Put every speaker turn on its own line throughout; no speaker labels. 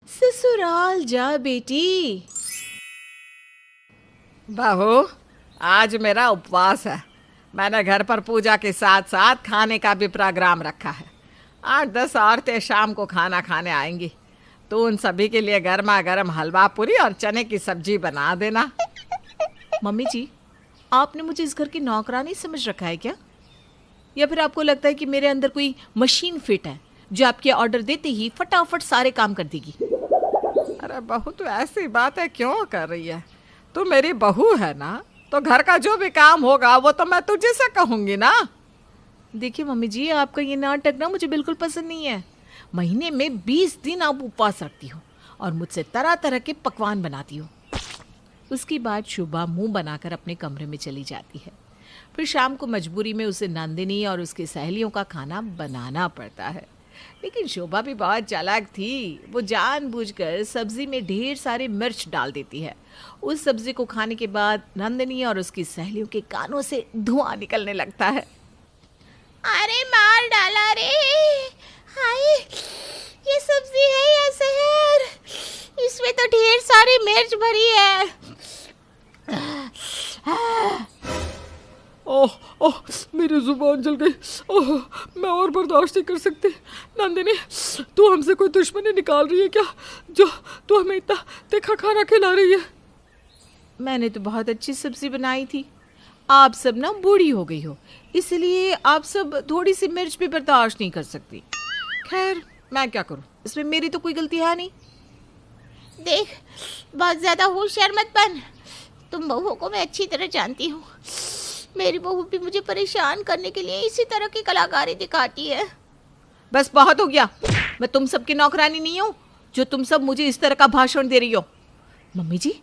ससुराल जा बेटी।
बहू, आज मेरा उपवास है। मैंने घर पर पूजा के साथ साथ खाने का भी प्रोग्राम रखा है। 8-10 औरतें शाम को खाना खाने आएंगी, तो उन सभी के लिए गर्मा गर्म हलवा पूरी और चने की सब्जी बना देना।
मम्मी जी, आपने मुझे इस घर की नौकरानी समझ रखा है क्या? या फिर आपको लगता है कि मेरे अंदर कोई मशीन फिट है जो आपके ऑर्डर देते ही फटाफट सारे काम कर देगी?
अरे बहू, तू ऐसी बातें क्यों कर रही है? तू मेरी बहू है ना, तो घर का जो भी काम होगा वो तो मैं तुझे से कहूंगी ना।
देखिए मम्मी जी, आपका ये नाटक ना मुझे बिल्कुल पसंद नहीं है। महीने में 20 दिन आप उपवास रखती हो और मुझसे तरह तरह के पकवान बनाती हो। उसके बाद शुभा मुंह बनाकर अपने कमरे में चली जाती है। फिर शाम को मजबूरी में उसे नंदिनी और उसकी सहेलियों का खाना बनाना पड़ता है। लेकिन शोभा भी बहुत चालाक थी। वो जानबूझकर सब्जी में ढेर सारे मिर्च डाल देती है। उस सब्जी को खाने के बाद नंदिनी और उसकी सहेलियों के कानों से धुआं निकलने लगता है। अरे मार डाला रे! हाय, ये सब्जी है या जहर? इसमें तो ढेर सारी मिर्च भरी है।
ओह ओह, मेरी जुबान जल गई। ओह, मैं और बर्दाश्त नहीं कर सकती। नंदिनी, तू हमसे कोई दुश्मनी निकाल रही है क्या, जो तू हमें इतना तीखा खाना खिला रही है?
मैंने तो बहुत अच्छी सब्जी बनाई थी। आप सब ना बूढ़ी हो गई हो, इसलिए आप सब थोड़ी सी मिर्च भी बर्दाश्त नहीं कर सकती। खैर, मैं क्या करूं, इसमें मेरी तो कोई गलती है नहीं।
देख, बहुत ज्यादा होशियार मत बन। तुम बहू को मैं अच्छी तरह जानती हूँ। मेरी बहू भी मुझे परेशान करने के लिए इसी तरह की कलाकारी दिखाती है।
बस बहुत हो गया। मैं तुम सबकी नौकरानी नहीं हूँ जो तुम सब मुझे इस तरह का भाषण दे रही हो। मम्मी जी,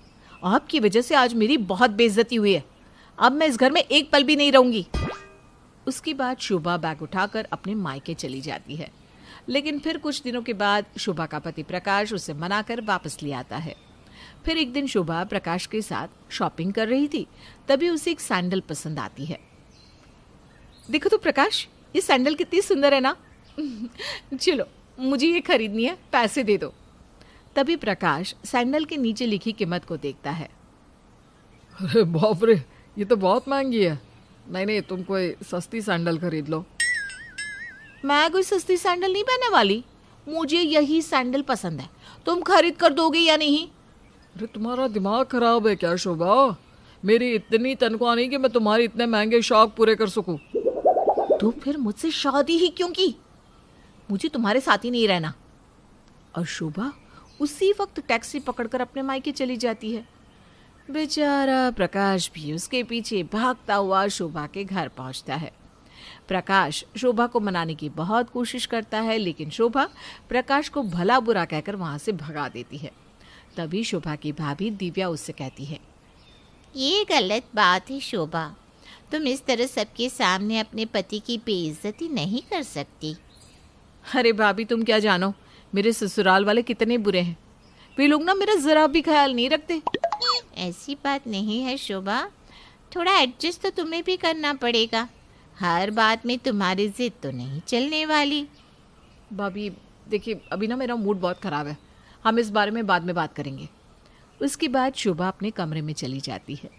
आपकी वजह से आज मेरी बहुत बेइज्जती हुई है। अब मैं इस घर में एक पल भी नहीं रहूंगी। उसके बाद शोभा बैग उठाकर अपने मायके चली जाती है। लेकिन फिर कुछ दिनों के बाद शोभा का पति प्रकाश उसे मनाकर वापस ले आता है। फिर एक दिन शोभा प्रकाश के साथ शॉपिंग कर रही थी, तभी उसे एक सैंडल पसंद आती है। देखो तो प्रकाश, ये सैंडल कितनी सुंदर है ना। चलो, मुझे ये खरीदनी है, पैसे दे दो। तभी प्रकाश सैंडल के नीचे लिखी कीमत को देखता है।
अरे बाप रे, ये तो बहुत महंगी है। नहीं, तुम कोई सस्ती सैंडल खरीद लो।
मैं कोई सस्ती सैंडल नहीं पहनने वाली। मुझे यही सैंडल पसंद है। तुम खरीद कर दोगे या नहीं?
अरे तुम्हारा दिमाग खराब है क्या शोभा? मेरी इतनी तनख्वाह नहीं कि मैं तुम्हारे इतने महंगे शौक पूरे कर सकूं।
तो फिर मुझसे शादी ही क्यों की? मुझे तुम्हारे साथ ही नहीं रहना। और शोभा उसी वक्त टैक्सी पकड़कर अपने मायके चली जाती है। बेचारा प्रकाश भी उसके पीछे भागता हुआ शोभा के घर पहुंचता है। प्रकाश शोभा को मनाने की बहुत कोशिश करता है, लेकिन शोभा प्रकाश को भला बुरा कहकर वहां से भगा देती है। तभी शोभा की भाभी दिव्या उससे कहती है,
ये गलत बात है शोभा। तुम इस तरह सबके सामने अपने पति की बेइज्जती नहीं कर सकती।
अरे भाभी, तुम क्या जानो मेरे ससुराल वाले कितने बुरे हैं। वे लोग ना मेरा जरा भी ख्याल नहीं रखते।
ऐसी बात नहीं है शोभा, थोड़ा एडजस्ट तो तुम्हें भी करना पड़ेगा। हर बात में तुम्हारी जिद तो नहीं चलने वाली।
भाभी देखिए, अभी ना मेरा मूड बहुत ख़राब है। हम इस बारे में बाद में बात करेंगे। उसके बाद शोभा अपने कमरे में चली जाती है।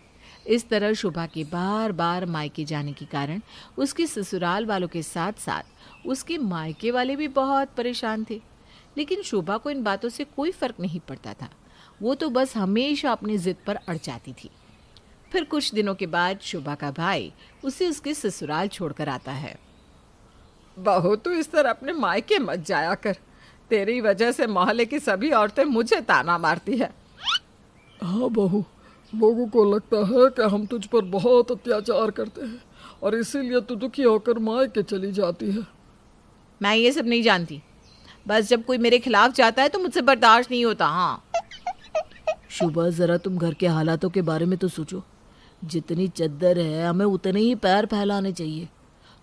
इस तरह शोभा के बार बार मायके जाने के कारण उसके ससुराल वालों के साथ साथ उसके मायके वाले भी बहुत परेशान थे। लेकिन शोभा को इन बातों से कोई फ़र्क नहीं पड़ता था। वो तो बस हमेशा अपनी ज़िद पर अड़ जाती थी। फिर कुछ दिनों के बाद शोभा का भाई उसे उसके ससुराल छोड़कर आता है।
बहू, तू इस तरह अपने मायके मत जाया कर। तेरी वजह से मोहल्ले की सभी औरतें मुझे ताना मारती है। हाँ बहू, लोगों को लगता है कि हम तुझ पर बहुत अत्याचार करते हैं और इसीलिए तू दुखी होकर मायके चली जाती है।
मैं ये सब नहीं जानती। बस जब कोई मेरे खिलाफ जाता है तो मुझसे बर्दाश्त नहीं होता। हाँ
शुभा, जरा तुम घर के हालातों के बारे में तो सोचो। जितनी चद्दर है हमें उतने ही पैर फैलाने चाहिए।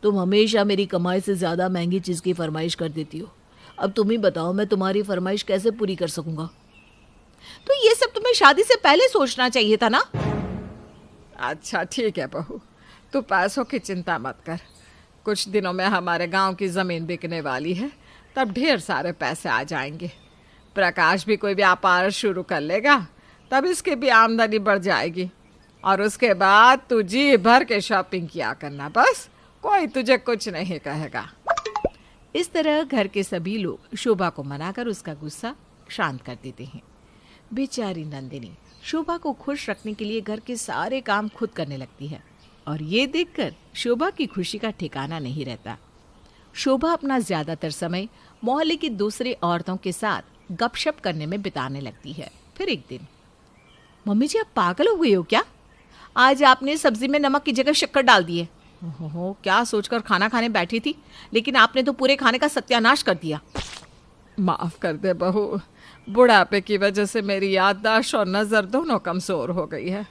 तुम हमेशा मेरी कमाई से ज़्यादा महंगी चीज़ की फरमाइश कर देती हो। अब तुम ही बताओ, मैं तुम्हारी फरमाइश कैसे पूरी कर सकूंगा?
तो ये सब तुम्हें शादी से पहले सोचना चाहिए था ना।
अच्छा ठीक है बहू, तू पैसों की चिंता मत कर। कुछ दिनों में हमारे गांव की ज़मीन बिकने वाली है, तब ढेर सारे पैसे आ जाएंगे। प्रकाश भी कोई व्यापार शुरू कर लेगा, तब इसकी भी आमदनी बढ़ जाएगी। और उसके बाद तू जी भर के शॉपिंग किया करना, बस कोई तुझे कुछ नहीं कहेगा।
इस तरह घर के सभी लोग शोभा को मनाकर उसका गुस्सा शांत कर देते हैं। बेचारी नंदिनी शोभा को खुश रखने के लिए घर के सारे काम खुद करने लगती है और ये देखकर शोभा की खुशी का ठिकाना नहीं रहता। शोभा अपना ज्यादातर समय मोहल्ले की दूसरी औरतों के साथ गपशप करने में बिताने लगती है। फिर एक दिन, मम्मी जी आप पागल हो गई हो क्या? आज आपने सब्जी में नमक की जगह शक्कर डाल दी है। ओहो, क्या सोचकर खाना खाने बैठी थी, लेकिन आपने तो पूरे खाने का सत्यानाश कर दिया।
माफ कर दे बहू, बुढ़ापे की वजह से मेरी याददाश्त और नज़र दोनों कमज़ोर हो गई है,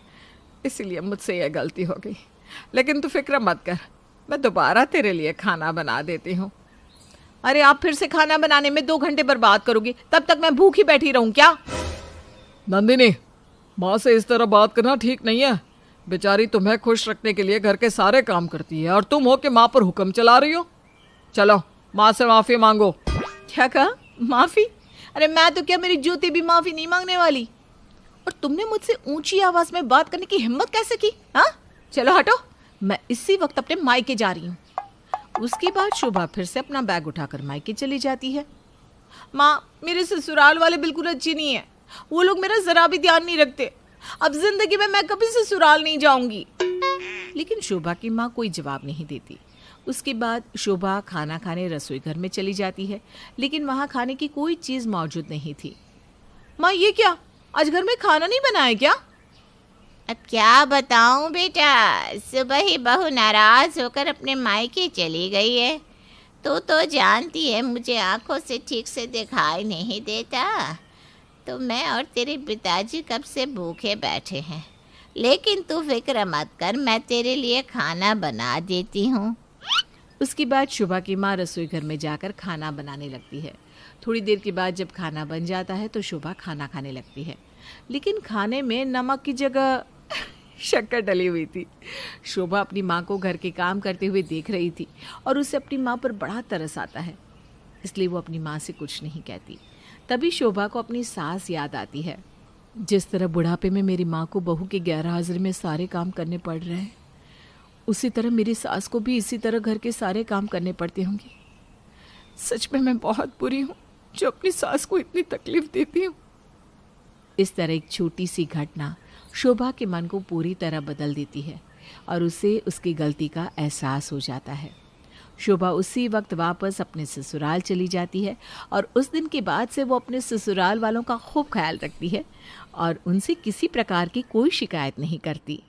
इसीलिए मुझसे यह गलती हो गई। लेकिन तू फिक्र मत कर, मैं दोबारा तेरे लिए खाना बना देती हूँ।
अरे आप फिर से खाना बनाने में 2 घंटे बर्बाद करोगे, तब तक मैं भूखी बैठी रहूं क्या?
नंदिनी, माँ से इस तरह बात करना ठीक नहीं है। बेचारी तुम्हें खुश रखने के लिए घर के सारे काम करती है और तुम हो कि माँ पर हुक्म चला रही हो। चलो माँ से माफ़ी मांगो।
क्या कहा? माफी? अरे मैं तो क्या, मेरी जूती भी माफी नहीं मांगने वाली। और तुमने मुझसे ऊंची आवाज में बात करने की हिम्मत कैसे की? हाँ, चलो हटो, मैं इसी वक्त अपने मायके जा रही हूँ। उसके बाद शोभा फिर से अपना बैग उठाकर मायके चली जाती है। माँ, मेरे ससुराल वाले बिल्कुल अच्छे नहीं है, वो लोग मेरा जरा भी ध्यान नहीं रखते। अब जिंदगी में मैं कभी ससुराल नहीं जाऊंगी। लेकिन शोभा की माँ कोई जवाब नहीं देती। उसके बाद शोभा खाना खाने रसोई घर में चली जाती है, लेकिन वहाँ खाने की कोई चीज़ मौजूद नहीं थी। माँ, ये क्या, आज घर में खाना नहीं बनाया क्या?
अब क्या बताऊं बेटा, सुबह ही बहू नाराज होकर अपने मायके चली गई है। तो जानती है मुझे आंखों से ठीक से दिखाई नहीं देता, तो मैं और तेरे पिताजी कब से भूखे बैठे हैं। लेकिन तू फिक्र मत कर, मैं तेरे लिए खाना बना देती हूँ।
उसके बाद शोभा की माँ रसोई घर में जाकर खाना बनाने लगती है। थोड़ी देर के बाद जब खाना बन जाता है तो शोभा खाना खाने लगती है, लेकिन खाने में नमक की जगह शक्कर डली हुई थी। शोभा अपनी माँ को घर के काम करते हुए देख रही थी और उसे अपनी माँ पर बड़ा तरस आता है, इसलिए वो अपनी माँ से कुछ नहीं कहती। तभी शोभा को अपनी सास याद आती है। जिस तरह बुढ़ापे में मेरी माँ को बहू के गैर हाजिरी में सारे काम करने पड़ रहे हैं, उसी तरह मेरी सास को भी इसी तरह घर के सारे काम करने पड़ते होंगे। सच में मैं बहुत बुरी हूँ जो अपनी सास को इतनी तकलीफ देती हूँ। इस तरह एक छोटी सी घटना शोभा के मन को पूरी तरह बदल देती है और उसे उसकी गलती का एहसास हो जाता है। शोभा उसी वक्त वापस अपने ससुराल चली जाती है और उस दिन के बाद से वो अपने ससुराल वालों का खूब ख्याल रखती है और उनसे किसी प्रकार की कोई शिकायत नहीं करती।